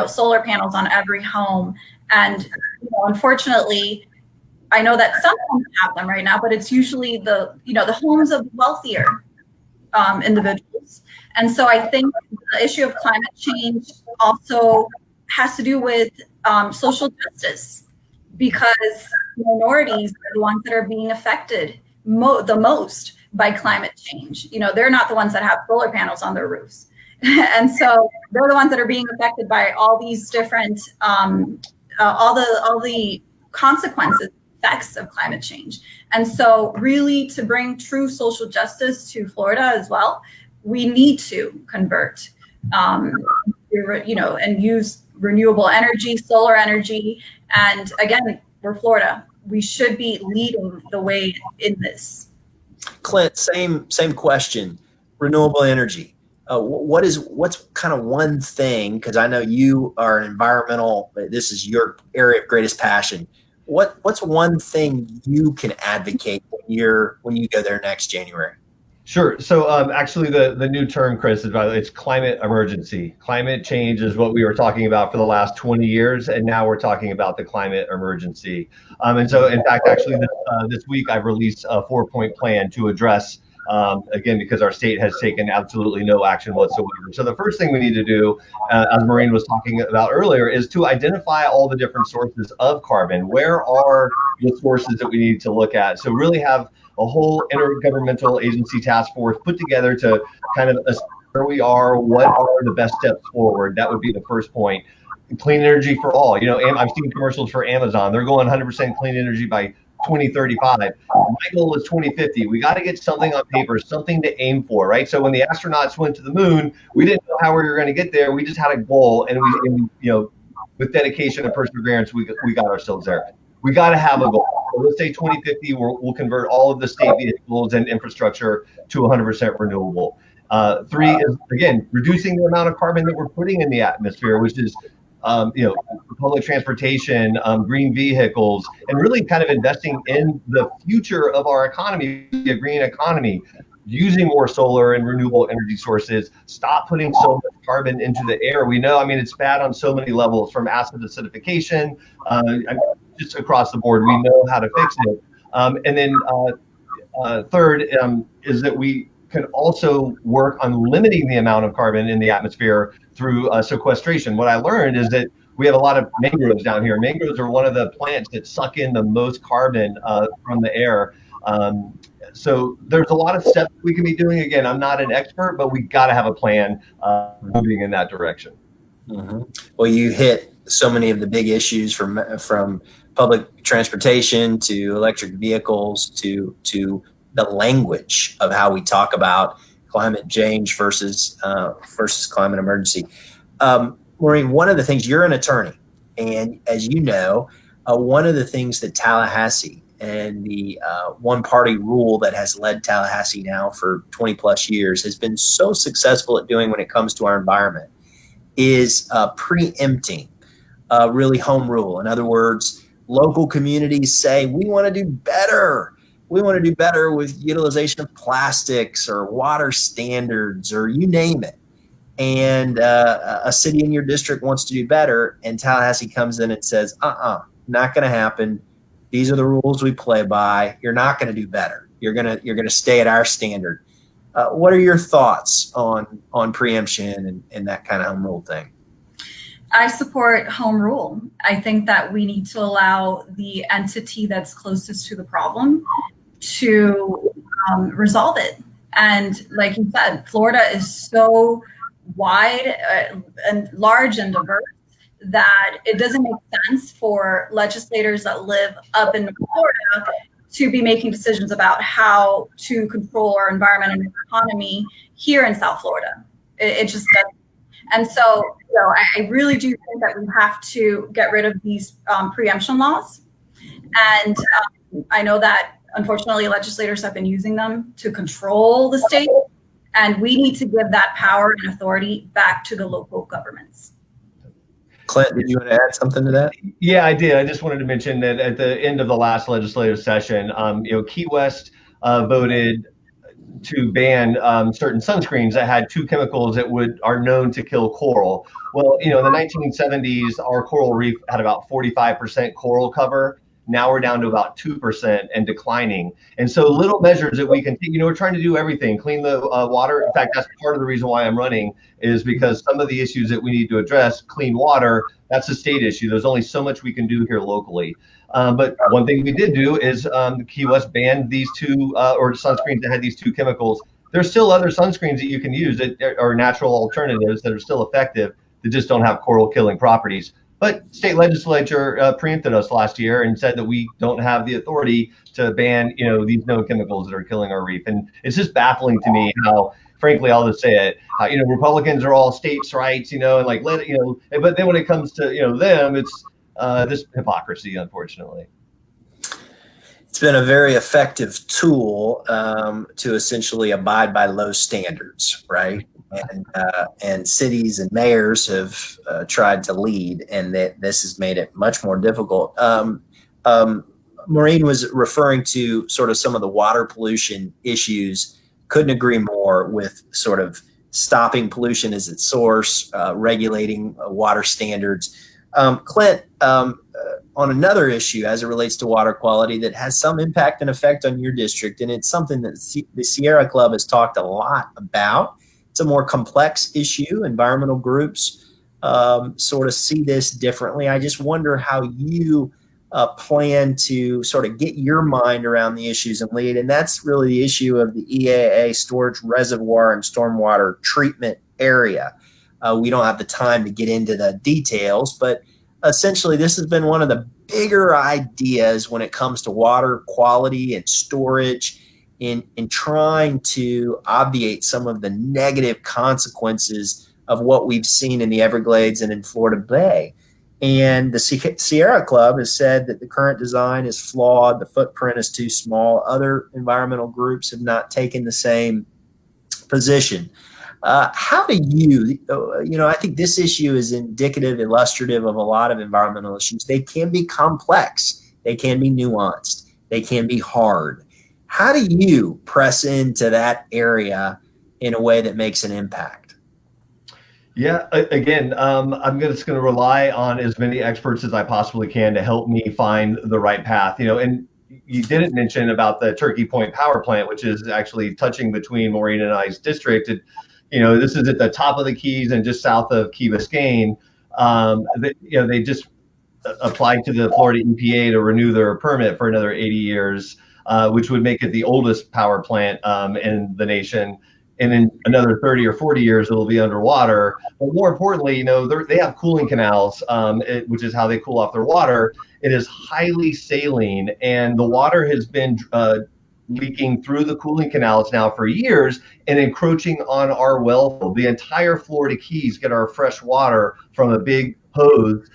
solar panels on every home. And unfortunately, I know that some homes have them right now, but it's usually the homes of wealthier individuals. And so I think the issue of climate change also has to do with social justice, because minorities are the ones that are being affected the most by climate change. They're not the ones that have solar panels on their roofs. And so they're the ones that are being affected by all these different, all the consequences, effects of climate change. And so really, to bring true social justice to Florida as well, we need to convert, and use renewable energy, solar energy. And again, we're Florida. We should be leading the way in this. Clint, same question. Renewable energy. What's kind of one thing, because I know you are an environmental, this is your area of greatest passion. What's one thing you can advocate when you go there next January? Sure. So actually, the new term, Chris, it's climate emergency. Climate change is what we were talking about for the last 20 years, and now we're talking about the climate emergency. And so, in fact, actually, this week I've released a 4-point plan to address, again, because our state has taken absolutely no action whatsoever. So the first thing we need to do, as Maureen was talking about earlier, is to identify all the different sources of carbon. Where are the sources that we need to look at? So really have a whole intergovernmental agency task force put together to kind of assess where we are, what are the best steps forward. That would be the first point. Clean energy for all. I've seen commercials for Amazon. They're going 100% clean energy by 2035. My goal is 2050. We got to get something on paper, something to aim for, right? So when the astronauts went to the moon, we didn't know how we were going to get there. We just had a goal, and with dedication and perseverance, we got ourselves there. We got to have a goal. So let's say 2050, we'll convert all of the state vehicles and infrastructure to 100% renewable. 3 is, again, reducing the amount of carbon that we're putting in the atmosphere, which is, public transportation, green vehicles, and really kind of investing in the future of our economy, a green economy, using more solar and renewable energy sources, stop putting so much carbon into the air. We know, it's bad on so many levels, from acid acidification, just across the board. We know how to fix it. And then third is that we can also work on limiting the amount of carbon in the atmosphere through sequestration. What I learned is that we have a lot of mangroves down here. Mangroves are one of the plants that suck in the most carbon from the air. So there's a lot of steps we can be doing. Again, I'm not an expert, but we got to have a plan moving in that direction. Mm-hmm. Well, you hit so many of the big issues from public transportation to electric vehicles to the language of how we talk about climate change versus climate emergency. Maureen, one of the things, you're an attorney, and as you know, one of the things that Tallahassee and the one party rule that has led Tallahassee now for 20 plus years has been so successful at doing when it comes to our environment is preempting really home rule. In other words, local communities say, we want to do better. We want to do better with utilization of plastics or water standards or you name it. And a city in your district wants to do better, and Tallahassee comes in and says, not going to happen. These are the rules we play by. You're not going to do better. You're gonna stay at our standard. What are your thoughts on preemption and that kind of home rule thing? I support home rule. I think that we need to allow the entity that's closest to the problem to resolve it. And like you said, Florida is so wide and large and diverse that it doesn't make sense for legislators that live up in Florida to be making decisions about how to control our environment and economy here in South Florida. It just doesn't. And so, I really do think that we have to get rid of these preemption laws. And I know that, unfortunately, legislators have been using them to control the state. And we need to give that power and authority back to the local governments. Clint, did you want to add something to that? Yeah, I did. I just wanted to mention that at the end of the last legislative session, Key West voted to ban certain sunscreens that had two chemicals that are known to kill coral. Well, in the 1970s, our coral reef had about 45% coral cover. Now we're down to about 2% and declining. And so little measures that we can take, we're trying to do everything, clean the water. In fact, that's part of the reason why I'm running is because some of the issues that we need to address, clean water, that's a state issue. There's only so much we can do here locally. But one thing we did do is Key West banned these two or sunscreens that had these two chemicals. There's still other sunscreens that you can use that are natural alternatives that are still effective that just don't have coral killing properties. But state legislature preempted us last year and said that we don't have the authority to ban, these known chemicals that are killing our reef. And it's just baffling to me how, frankly, I'll just say it, Republicans are all states' rights, and but then when it comes to, them, it's this hypocrisy, unfortunately. It's been a very effective tool to essentially abide by low standards, right? And cities and mayors have tried to lead, and this has made it much more difficult. Maureen was referring to sort of some of the water pollution issues. Couldn't agree more with sort of stopping pollution as its source, regulating water standards. Clint, on another issue as it relates to water quality that has some impact and effect on your district, and it's something that the Sierra Club has talked a lot about. It's a more complex issue. Environmental groups sort of see this differently. I just wonder how you plan to sort of get your mind around the issues and lead. And that's really the issue of the EAA storage reservoir and stormwater treatment area. We don't have the time to get into the details, but essentially this has been one of the bigger ideas when it comes to water quality and storage in trying to obviate some of the negative consequences of what we've seen in the Everglades and in Florida Bay. And the Sierra Club has said that the current design is flawed, the footprint is too small. Other environmental groups have not taken the same position. How do you, I think this issue is indicative, illustrative of a lot of environmental issues. They can be complex, they can be nuanced, they can be hard. How do you press into that area in a way that makes an impact? Yeah, again, I'm just going to rely on as many experts as I possibly can to help me find the right path. And you didn't mention about the Turkey Point power plant, which is actually touching between Maureen and I's district. This is at the top of the Keys and just south of Key Biscayne. They just applied to the Florida EPA to renew their permit for another 80 years, which would make it the oldest power plant in the nation. And in another 30 or 40 years, it'll be underwater. But more importantly, they have cooling canals, which is how they cool off their water. It is highly saline, and the water has been leaking through the cooling canals now for years and encroaching on our well field. The entire Florida Keys get our fresh water from a big hose,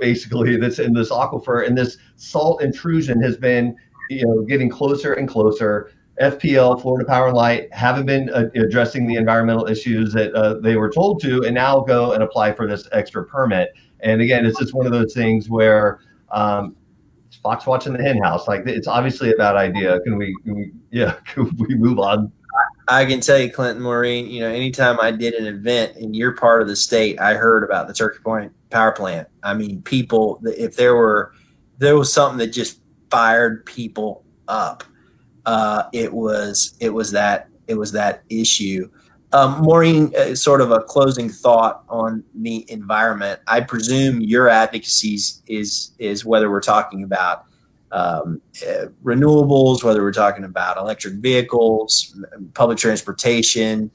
basically that's in this aquifer, and this salt intrusion has been, getting closer and closer. FPL, Florida Power and Light, haven't been addressing the environmental issues that they were told to, and now go and apply for this extra permit. And again, it's just one of those things where it's fox watching the hen house. Like, it's obviously a bad idea. Can we move on? I can tell you, Clint and Maureen, anytime I did an event in your part of the state, I heard about the Turkey Point power plant. I mean, people, if there was something that just fired people up, it was that issue. Maureen, sort of a closing thought on the environment. I presume your advocacy is whether we're talking about renewables, whether we're talking about electric vehicles, public transportation,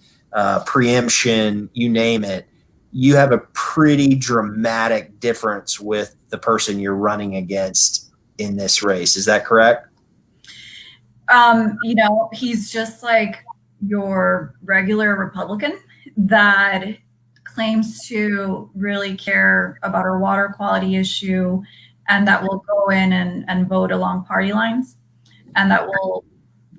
preemption, you name it. You have a pretty dramatic difference with the person you're running against in this race. Is that correct? He's just like your regular Republican that claims to really care about our water quality issue, and that will go in and vote along party lines, and that will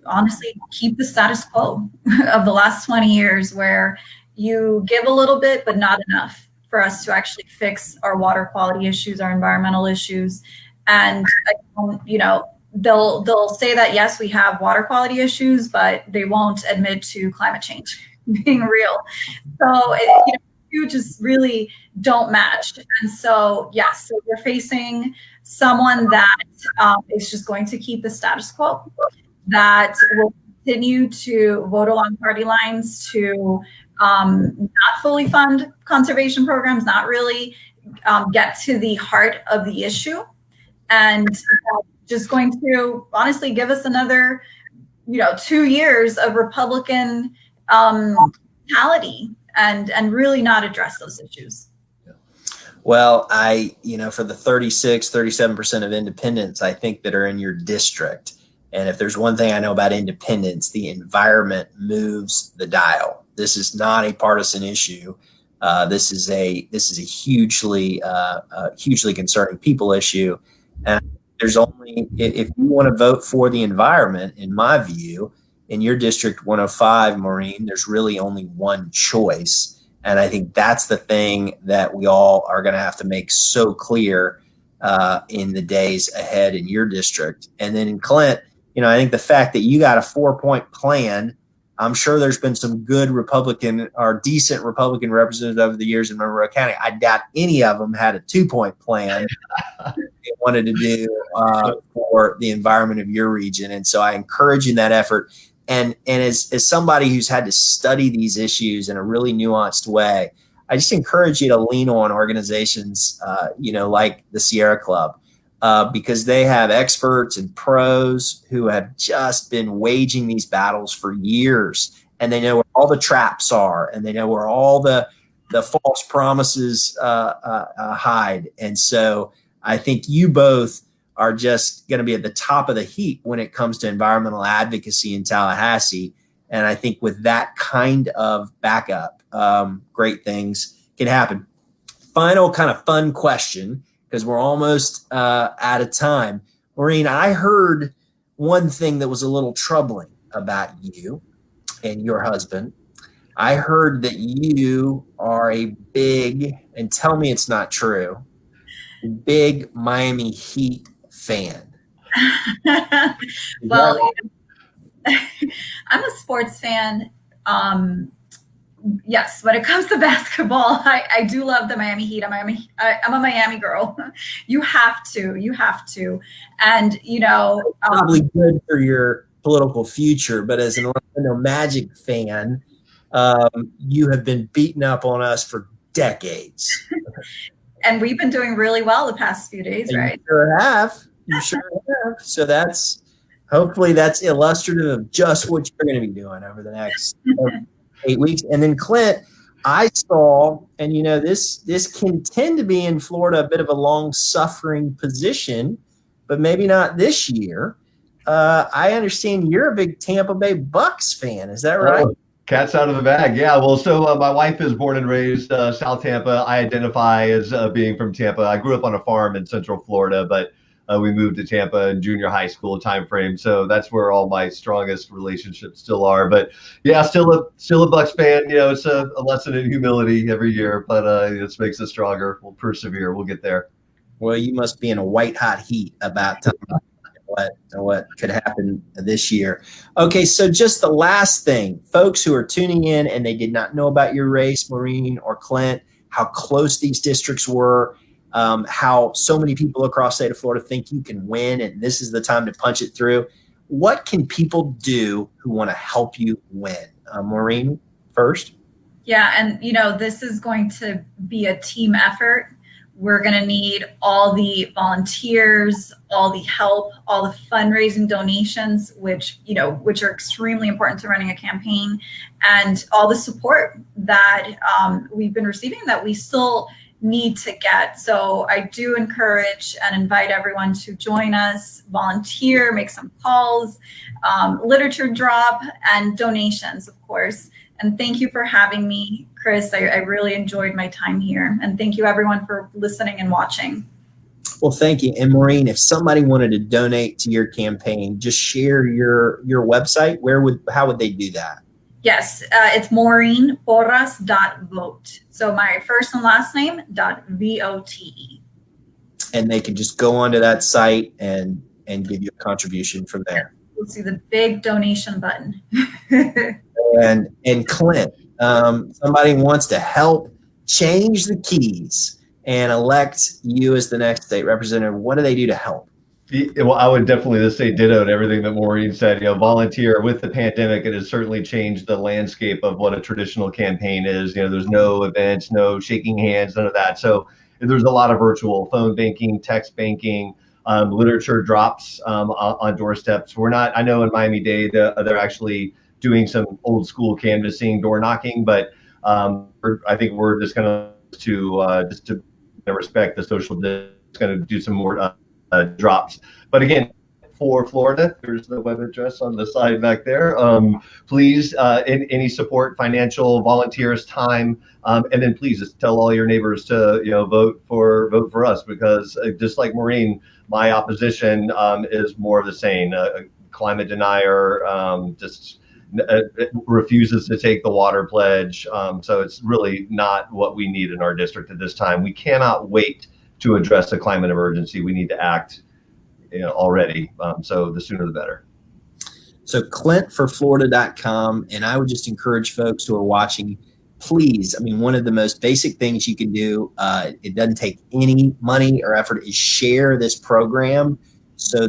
honestly keep the status quo of the last 20 years, where you give a little bit but not enough for us to actually fix our water quality issues, our environmental issues. And they'll say that, yes, we have water quality issues, but they won't admit to climate change being real. So you just really don't match. And so, yes, so you're facing someone that is just going to keep the status quo, that will continue to vote along party lines, to not fully fund conservation programs, not really get to the heart of the issue, and just going to honestly give us another 2 years of Republican mentality and really not address those issues. Well, for the 37% of independents, I think, that are in your district, and if there's one thing I know about independents, the environment moves the dial. This is not a partisan issue. This is a hugely concerning people issue. And there's only, if you want to vote for the environment, in my view, in your district 105, Maureen, there's really only one choice. And I think that's the thing that we all are going to have to make so clear in the days ahead in your district. And then in Clint, I think the fact that you got a 4-point plan, I'm sure there's been some good Republican or decent Republican representatives over the years in Monroe County. I doubt any of them had a 2-point plan they wanted to do for the environment of your region. And so I encourage you in that effort. And as somebody who's had to study these issues in a really nuanced way, I just encourage you to lean on organizations, like the Sierra Club, because they have experts and pros who have just been waging these battles for years, and they know where all the traps are, and they know where all the false promises hide. And so I think you both are just going to be at the top of the heap when it comes to environmental advocacy in Tallahassee. And I think with that kind of backup, great things can happen. Final kind of fun question, because we're almost out of time. Maureen, I heard one thing that was a little troubling about you and your husband. I heard that you are a big, and tell me it's not true, big Miami Heat fan. Well, I'm a sports fan. yes, when it comes to basketball, I do love the Miami Heat. I'm a Miami girl. You have to. And, Probably good for your political future, but as an Orlando Magic fan, you have been beaten up on us for decades. and we've been doing really well the past few days, And right? You sure have. So hopefully that's illustrative of just what you're going to be doing over the next 8 weeks. And then Clint, I saw, and this can tend to be in Florida a bit of a long-suffering position, but maybe not this year. I understand you're a big Tampa Bay Bucks fan. Is that right? Oh, cat's out of the bag. Yeah. Well, so my wife is born and raised South Tampa. I identify as being from Tampa. I grew up on a farm in Central Florida, but we moved to Tampa in junior high school time frame. So that's where all my strongest relationships still are. But yeah, still a Bucks fan. It's a lesson in humility every year, but it just makes us stronger. We'll persevere. We'll get there. Well, you must be in a white hot heat about what could happen this year. Okay, so just the last thing, folks who are tuning in and they did not know about your race, Maureen or Clint, how close these districts were, how so many people across the state of Florida think you can win, and this is the time to punch it through. What can people do who want to help you win? Maureen, first. Yeah, and this is going to be a team effort. We're going to need all the volunteers, all the help, all the fundraising donations, which are extremely important to running a campaign, and all the support that we've been receiving that we still need to get. So I do encourage and invite everyone to join us, volunteer, make some calls, literature drop, and donations, of course. And thank you for having me, Chris. I really enjoyed my time here. And thank you, everyone, for listening and watching. Well, thank you. And Maureen, if somebody wanted to donate to your campaign, just share your website. How would they do that? Yes, it's maureenporras.vote. So my first and last name .vote. And they can just go onto that site and give you a contribution from there. You'll see the big donation button. And Clint, somebody wants to help change the keys and elect you as the next state representative. What do they do to help? Well, I would definitely just say ditto to everything that Maureen said. Volunteer. With the pandemic, it has certainly changed the landscape of what a traditional campaign is. There's no events, no shaking hands, none of that. So there's a lot of virtual phone banking, text banking, literature drops on doorsteps. I know in Miami-Dade, they're actually doing some old school canvassing, door knocking, but I think we're just going to respect the social distance, going to do some more drops. But again, for Florida, there's the web address on the side back there. Please, any support, financial, volunteers, time, and then please just tell all your neighbors to vote for us, because just like Maureen, my opposition is more of the same. Climate denier, just refuses to take the water pledge. So it's really not what we need in our district at this time. We cannot wait to address the climate emergency. We need to act already. So the sooner the better. So clintforflorida.com. And I would just encourage folks who are watching, please, one of the most basic things you can do, it doesn't take any money or effort, is share this program so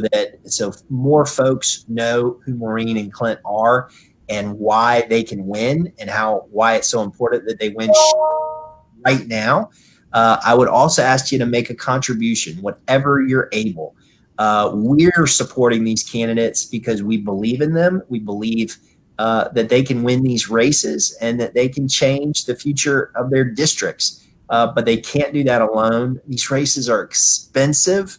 more folks know who Maureen and Clint are and why they can win, and why it's so important that they win right now. I would also ask you to make a contribution, whatever you're able. We're supporting these candidates because we believe in them. We believe that they can win these races and that they can change the future of their districts. But they can't do that alone. These races are expensive.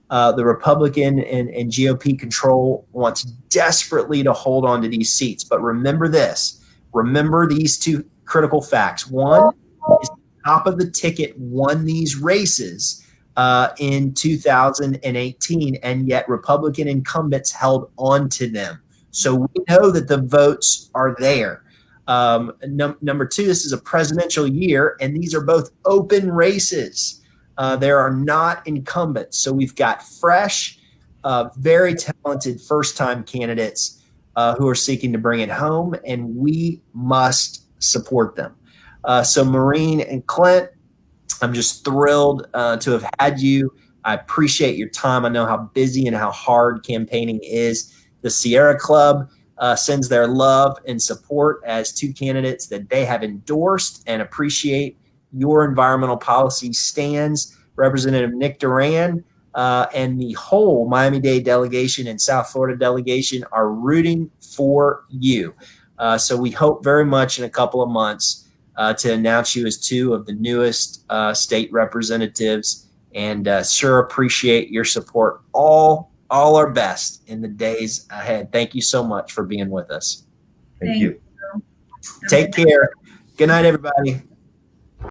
The Republican and GOP control wants desperately to hold on to these seats. But remember this. Remember these two critical facts. One is top of the ticket won these races in 2018, and yet Republican incumbents held on to them. So we know that the votes are there. Number two, this is a presidential year, and these are both open races. There are not incumbents. So we've got fresh, very talented first-time candidates who are seeking to bring it home, and we must support them. So Maureen and Clint, I'm just thrilled to have had you. I appreciate your time. I know how busy and how hard campaigning is. The Sierra Club sends their love and support as two candidates that they have endorsed and appreciate your environmental policy stands. Representative Nick Duran and the whole Miami-Dade delegation and South Florida delegation are rooting for you. So we hope very much in a couple of months to announce you as two of the newest state representatives, and sure appreciate your support. All our best in the days ahead. Thank you so much for being with us. Thank you. Take care. Good night, everybody.